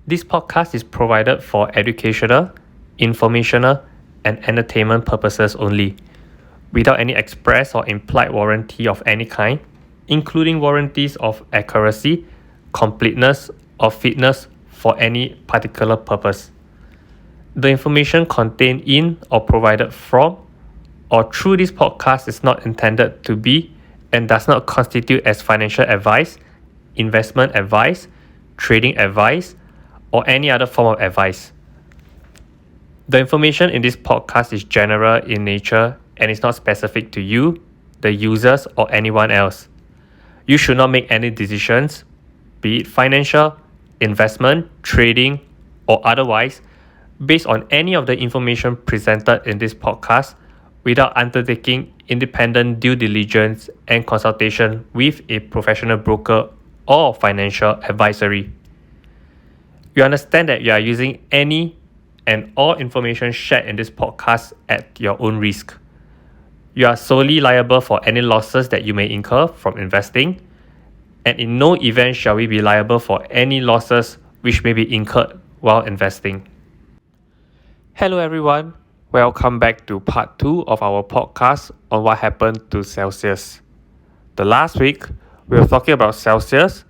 This podcast is provided for educational, informational, and entertainment purposes only, without any express or implied warranty of any kind, including warranties of accuracy, completeness, or fitness for any particular purpose. The information contained in or provided from or through this podcast is not intended to be and does not constitute as financial advice, investment advice, trading advice, or any other form of advice. The information in this podcast is general in nature and is not specific to you, the users, or anyone else. You should not make any decisions, be it financial, investment, trading, or otherwise, based on any of the information presented in this podcast without undertaking independent due diligence and consultation with a professional broker or financial advisory. You understand that you are using any and all information shared in this podcast at your own risk. You are solely liable for any losses that you may incur from investing, and in no event shall we be liable for any losses which may be incurred while investing. Hello everyone, welcome back to part 2 of our podcast on what happened to Celsius. The last week, we were talking about Celsius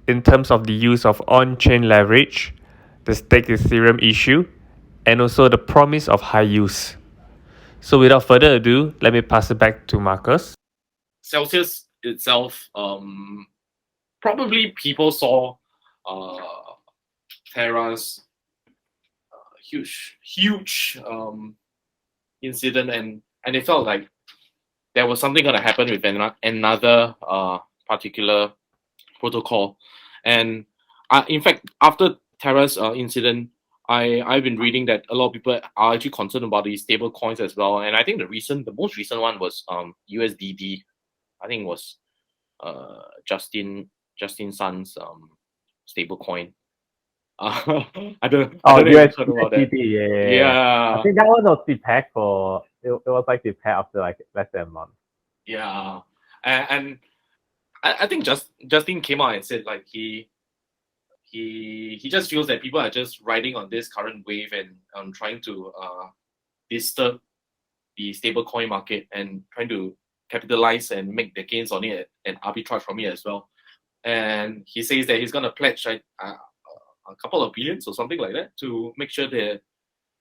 in terms of the use of on-chain leverage, the stake Ethereum issue, and also the promise of high use. So without further ado, let me pass it back to Marcus. Celsius itself, probably people saw Terra's huge incident, and it felt like there was something going to happen with another particular protocol. And in fact, after Terra's incident, I've been reading that a lot of people are actually concerned about these stable coins as well. And I think the most recent one was USDD. I think it was Justin Sun's stable coin. I don't know if you've heard about that. Yeah. I think that one was prepared for it was like prepared after like less than a month. Yeah. And I think Justin came out and said like he just feels that people are just riding on this current wave and trying to disturb the stablecoin market and trying to capitalize and make the gains on it and arbitrage from it as well. And he says that he's going to pledge a couple of billions or something like that to make sure that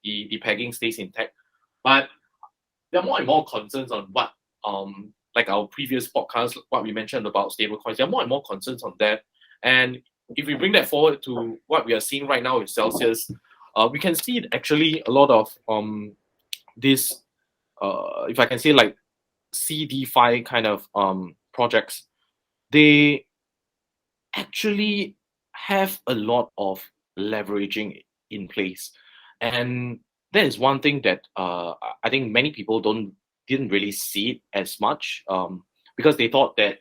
the pegging stays intact. But there are more and more concerns on what like our previous podcast, what we mentioned about stablecoins. There are more and more concerns on that. And if we bring that forward to what we are seeing right now with Celsius, we can see actually a lot of this, if I can say like CDFI kind of projects, they actually have a lot of leveraging in place. And that is one thing that I think many people didn't really see it as much because they thought that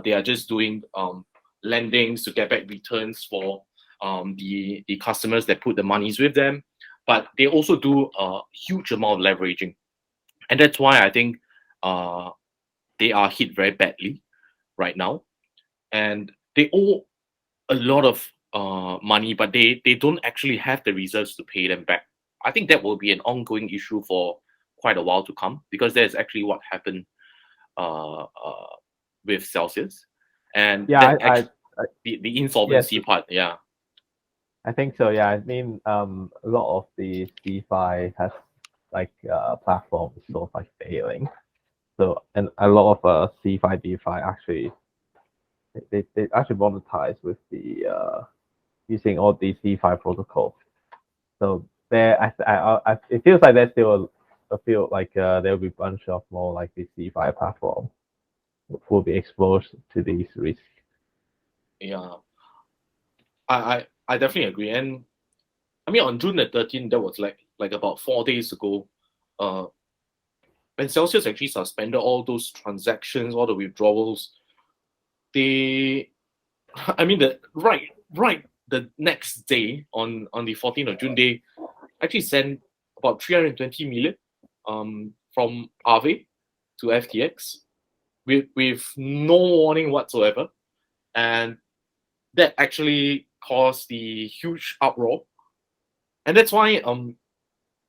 they are just doing lendings to get back returns for the customers that put the monies with them, but they also do a huge amount of leveraging, and that's why I think they are hit very badly right now, and they owe a lot of money, but they don't actually have the reserves to pay them back. I think that will be an ongoing issue for quite a while to come, because that's actually what happened with Celsius. And the insolvency part, yeah. I think so. Yeah, I mean, a lot of the DeFi has like platforms sort of like failing. So, and a lot of DeFi actually they actually monetize with the using all these DeFi protocols. So there, it feels like there's still a feel like there'll be a bunch of more like these DeFi platforms will be exposed to these risks. Yeah, I definitely agree. And I mean, on June the 13th, that was like about 4 days ago, when Celsius actually suspended all those transactions, all the withdrawals. I mean, the next day on the 14th of June, they actually sent about 320 million from Aave to FTX with no warning whatsoever, and that actually caused the huge uproar, and that's why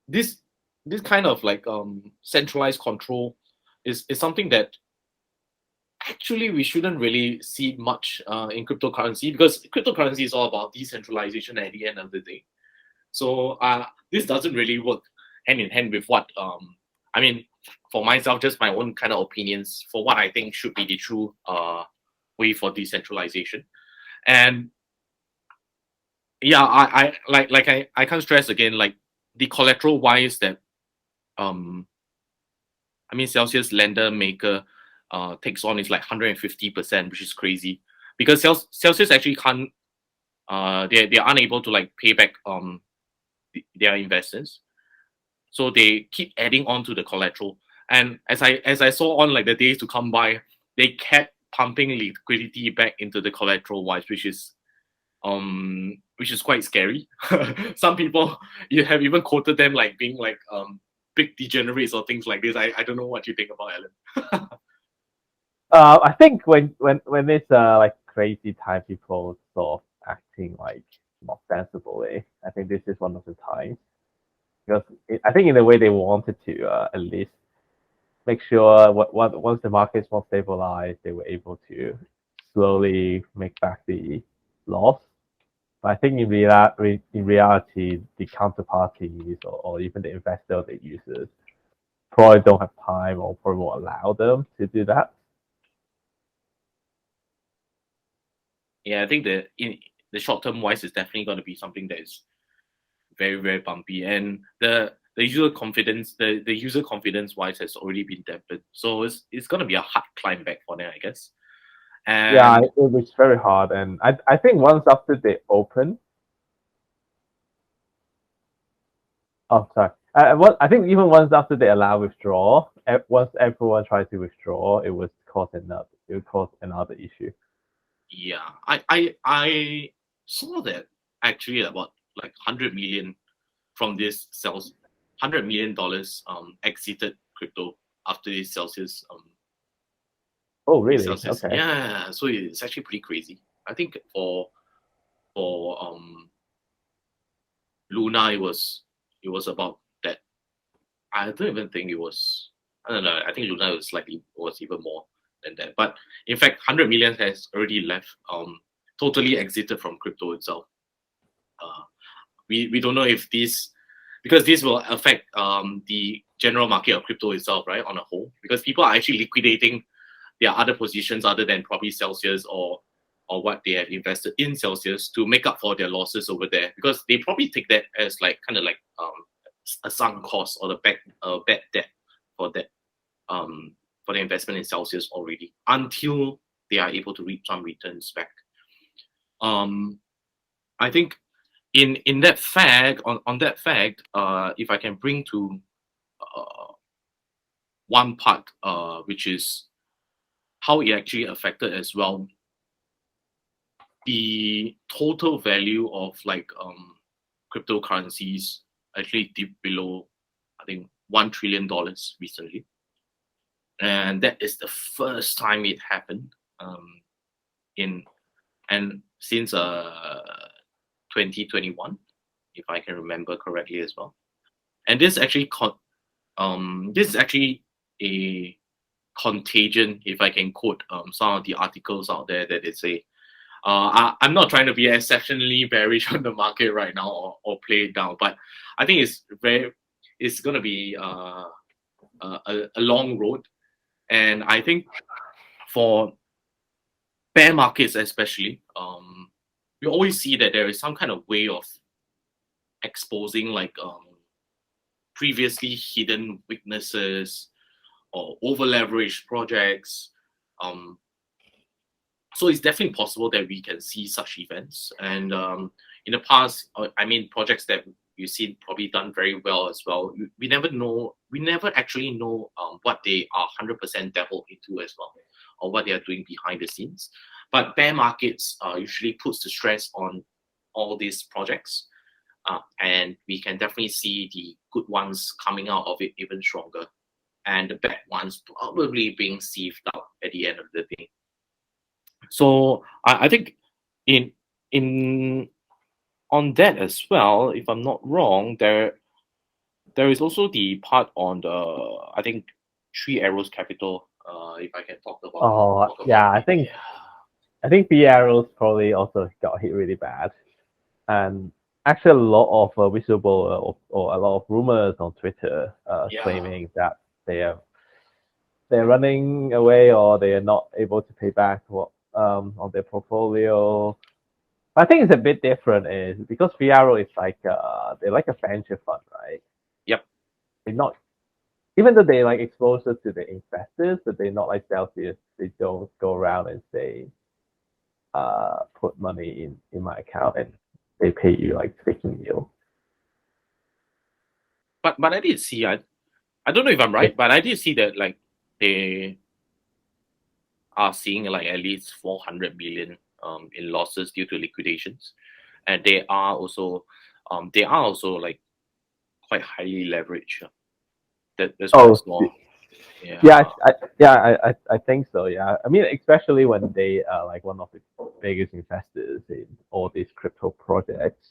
this kind of like centralized control is something that actually we shouldn't really see much in cryptocurrency, because cryptocurrency is all about decentralization at the end of the day. So this doesn't really work hand in hand with what I mean, for myself, just my own kind of opinions for what I think should be the true way for decentralization. And yeah, I can't stress again, like the collateral wise that I mean Celsius lender maker takes on is like 150%, which is crazy, because Celsius actually can't they're unable to like pay back their investors, so they keep adding on to the collateral. And as I saw on like the days to come by, they kept pumping liquidity back into the collateral wise, which is quite scary. Some people, you have even quoted them like being like big degenerates or things like this. I don't know what you think about, Alan. I think when it's like crazy time, people sort of acting like not sensibly. I think this is one of the times, because I think in a way they wanted to at least make sure once the market's more stabilized, they were able to slowly make back the loss. But I think in reality, the counterparties or even the investor, the users, probably don't have time or probably won't allow them to do that. Yeah, I think in the short term wise is definitely going to be something that is very, very bumpy, and the user confidence wise has already been dampened, so it's going to be a hard climb back for them, I guess. And yeah, it was very hard, and I think once after they open, oh sorry, I think even once after they allow withdrawal, once everyone tries to withdraw, it would cause another issue. yeah, I saw that actually about like 100 million from this sales, $100 million exited crypto after this Celsius Oh really? Celsius. Okay. Yeah, so it's actually pretty crazy. I think for Luna it was about that. I don't even think it was, I don't know, I think Luna was even more than that. But in fact 100 million has already left, totally exited from crypto itself. We don't know if this, because this will affect the general market of crypto itself, right, on a whole, because people are actually liquidating their other positions other than probably Celsius or what they have invested in Celsius to make up for their losses over there, because they probably take that as like kind of like a sunk cost or the bad debt for that for the investment in Celsius already, until they are able to reap some returns back. I think in that fact, on that fact, if I can bring to one part, which is how it actually affected as well the total value of like cryptocurrencies actually dipped below, I think, $1 trillion recently, and that is the first time it happened since 2021, if I can remember correctly as well. And this actually this is actually a contagion, if I can quote some of the articles out there that they say. I'm not trying to be exceptionally bearish on the market right now or play it down, but I think it's going to be a long road. And I think for bear markets especially, we always see that there is some kind of way of exposing like previously hidden weaknesses or over leveraged projects. So it's definitely possible that we can see such events. And in the past, I mean, projects that you've seen probably done very well as well. We never actually know what they are 100% dabbled into as well, or what they are doing behind the scenes. But bear markets usually puts the stress on all these projects. And we can definitely see the good ones coming out of it even stronger, and the bad ones probably being sieved out at the end of the day. So I think in on that as well, if I'm not wrong, there is also the part on the, I think, Three Arrows Capital. If I can talk about Oh, talk yeah, about I it. think Yeah. I think B Arrows probably also got hit really bad, and actually a lot of whistleblower or a lot of rumors on Twitter Yeah. claiming that they are they're running away or they are not able to pay back what on their portfolio. But I think it's a bit different is because VRO is like they're like a venture fund, right? Yep. They're not even though they like exposure to the investors, but they're not like Celsius. They don't go around and say put money in my account and they pay you like sticking you. But I did see, I don't know if I'm Yes. right, but I did see that like they are seeing like at least 400 million in losses due to liquidations, and they are also like quite highly leveraged. That's what I Oh, saw. Yeah. yeah, I think so. Yeah, I mean, especially when they are like one of the biggest investors in all these crypto projects.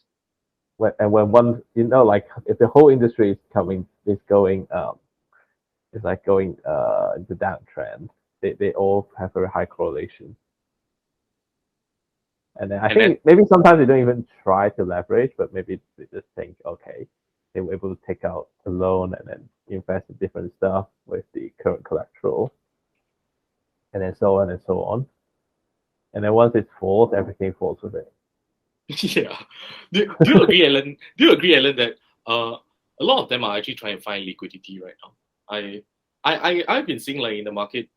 When one, like if the whole industry is going, is like going into downtrend, they all have very high correlation. And then I And then think maybe sometimes they don't even try to leverage, but maybe they just think, okay, they were able to take out a loan and then invest in different stuff with the current collateral, and then so on and so on. And then once it falls, everything falls with it. yeah. Do you agree, Alan? Do you agree, Alan, that a lot of them are actually trying to find liquidity right now? I've been seeing like in the market,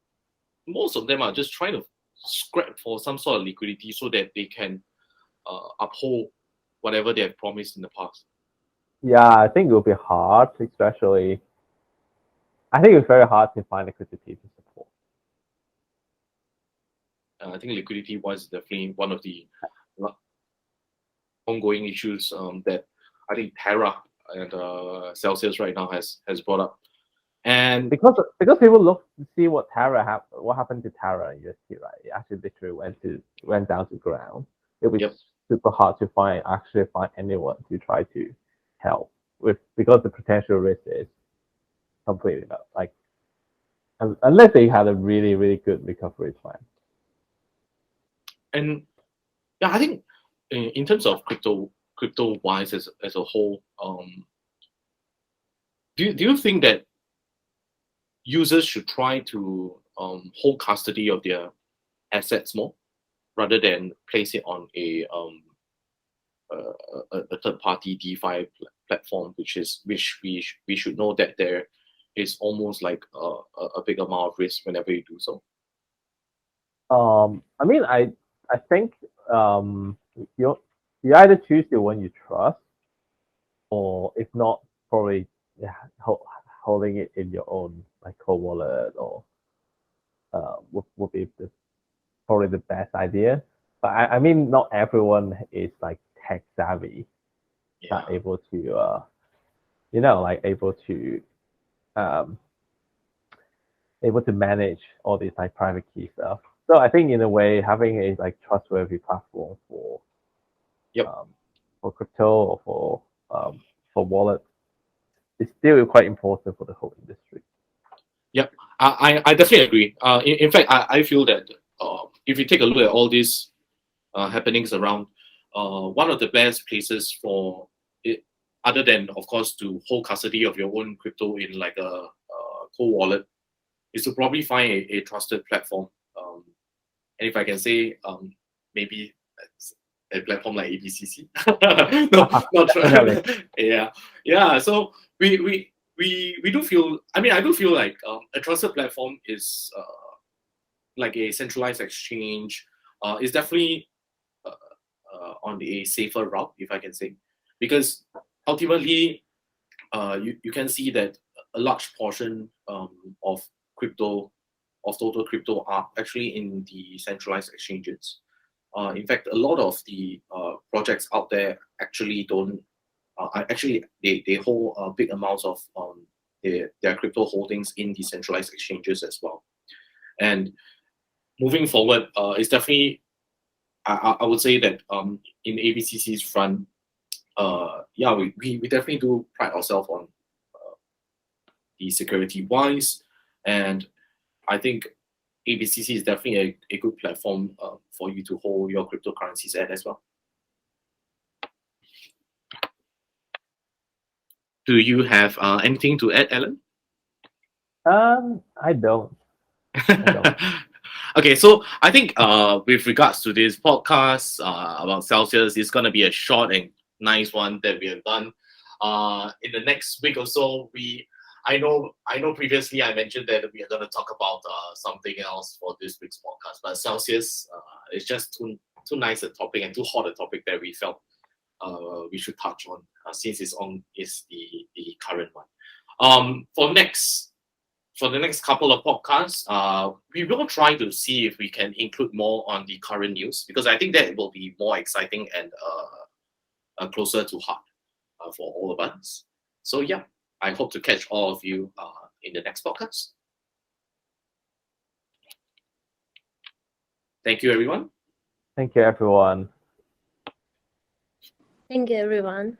most of them are just trying to scrap for some sort of liquidity so that they can uphold whatever they have promised in the past. Yeah, I think it will be hard, especially. I think it's very hard to find liquidity to support. I think liquidity wise is definitely one of the ongoing issues that I think Terra and Celsius right now has brought up. And Because people look to see what what happened to Terra in UST, right? It actually literally went down to ground. It was yep, super hard to find anyone to try to help with because the potential risk is completely not like unless they had a really really good recovery plan. and yeah, I think in terms of crypto wise as a whole, do you think that users should try to hold custody of their assets more rather than place it on a third party DeFi platform, which we should know that there is almost like a big amount of risk whenever you do so. I mean, I think you you either choose the one you trust, or if not, probably yeah, holding it in your own like cold wallet or would be probably the best idea. But I mean, not everyone is like tech savvy, Yeah. not able to like um able to manage all these like private key stuff. So I think in a way, having a like trustworthy platform Yep. For crypto or for wallet is still quite important for the whole industry. Yep. I definitely agree. In fact, I feel that if you take a look at all these happenings around, one of the best places for it, other than of course to hold custody of your own crypto in like a cold wallet, is to probably find a trusted platform. And if I can say, maybe a platform like ABCC. No, not Definitely. yeah, yeah. So we do feel. I mean, I do feel like a trusted platform is like a centralized exchange. Is definitely uh, on a safer route, if I can say, because ultimately, you can see that a large portion of crypto of total crypto are actually in the centralized exchanges. In fact, a lot of the projects out there actually don't. Actually, they hold big amounts of their crypto holdings in decentralized exchanges as well. And moving forward, it's definitely I would say that in ABCC's front, yeah, we definitely do pride ourselves on the security wise, and I think ABCC is definitely a good platform for you to hold your cryptocurrencies at as well. Do you have anything to add, Alan? I don't. Okay, so I think with regards to this podcast about Celsius, it's gonna be a short and nice one that we have done. In the next week or so, I know previously I mentioned that we are gonna talk about something else for this week's podcast, but Celsius is just too nice a topic and too hot a topic that we felt we should touch on since it's the current one. For the next couple of podcasts, we will try to see if we can include more on the current news, because I think that will be more exciting and closer to heart for all of us. So yeah, I hope to catch all of you in the next podcast. Thank you, everyone. Thank you, everyone. Thank you, everyone.